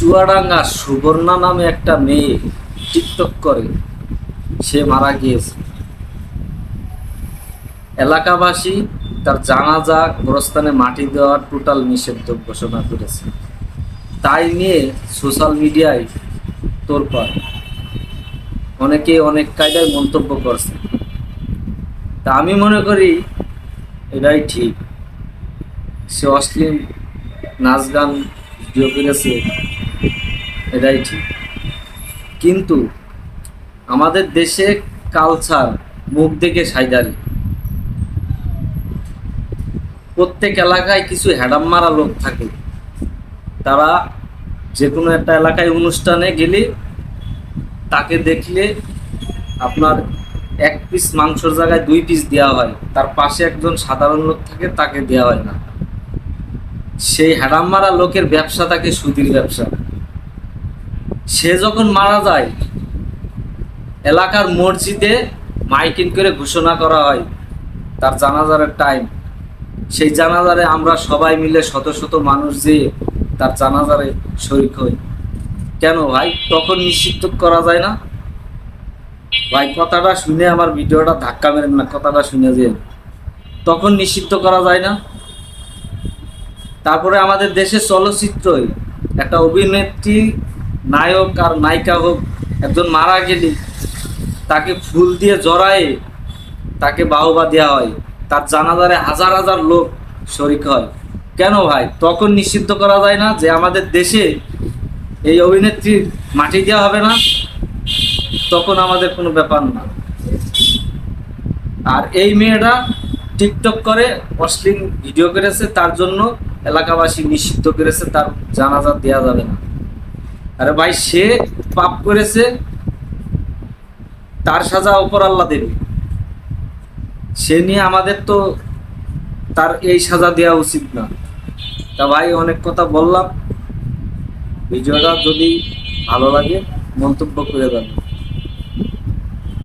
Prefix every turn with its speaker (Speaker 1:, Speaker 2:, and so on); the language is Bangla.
Speaker 1: চুয়াডাঙ্গা সুবর্ণা নামে একটা মেয়ে টিকটক করে, সে মারা গিয়েছে। এলাকাবাসী তার জানাজা গোরস্থানে মাটি দেওয়ার টোটাল নিষিদ্ধ ঘোষণা করেছে। তাই নিয়ে সোশ্যাল মিডিয়ায় তোলপাড়, অনেকে অনেক কায়দায় মন্তব্য করছে। তা আমি মনে করি এটাই ঠিক। সে অশ্লীল নাচ গান ভিডিও করেছে, এটাই ঠিক। কিন্তু আমাদের দেশে কালচার মুখ দেখে সাইদারি। প্রত্যেক এলাকায় কিছু হ্যাডাম মারা লোক থাকে, তারা যে কোনো একটা এলাকায় অনুষ্ঠানে গেলে তাকে দেখলে আপনার এক পিস মাংসর জায়গায় 2 পিস দেওয়া হয়, তার পাশে একজন সাধারণ লোক থাকে, তাকে দেওয়া হয় না। সেই হ্যাডাম মারা লোকের ব্যবসা থাকে সুদির ব্যবসা। সে যখন মারা যায়, এলাকার মসজিদে মাইকিং করে ঘোষণা করা হয় তার জানাজারের টাইম। সেই জানাজারে আমরা সবাই মিলে শত শত মানুষ যেয়ে তার জানাজারে শরিক হই। কেন ভাই তখন নিষিদ্ধ করা যায় না? ভাই কথাটা শুনে আমার ভিডিওটা ধাক্কা মেরেন না, কথাটা শুনে যে তখন নিষিদ্ধ করা যায় না? তারপরে আমাদের দেশে চলচ্চিত্রই একটা অভিনেত্রী, নায়ক আর নায়িকা হোক, একজন মারা গেলে তাকে ফুল দিয়ে জড়ায়ে তাকে বাহবা দেওয়া হয়, তার জানাজারে হাজার হাজার লোক শরিক হয়। কেন ভাই তখন নিষিদ্ধ করা যায় না যে আমাদের দেশে এই অভিনেত্রীর মাটি দেওয়া হবে না? তখন আমাদের কোনো ব্যাপার না। আর এই মেয়েটা টিকটক করে অশ্লীল ভিডিও করেছে, তার জন্য এলাকাবাসী নিষিদ্ধ করেছে, তার জানাজা দেওয়া যাবে না। আরে ভাই সে পাপ করেছে, তার সাজা উপর আল্লাহ দেবে। সে নিয়ে আমাদের তো তার এই সাজা দেওয়া উচিত না। তা ভাই অনেক কথা বললাম, ভিডিওটা যদি ভালো লাগে মন্তব্য করে দেবেন।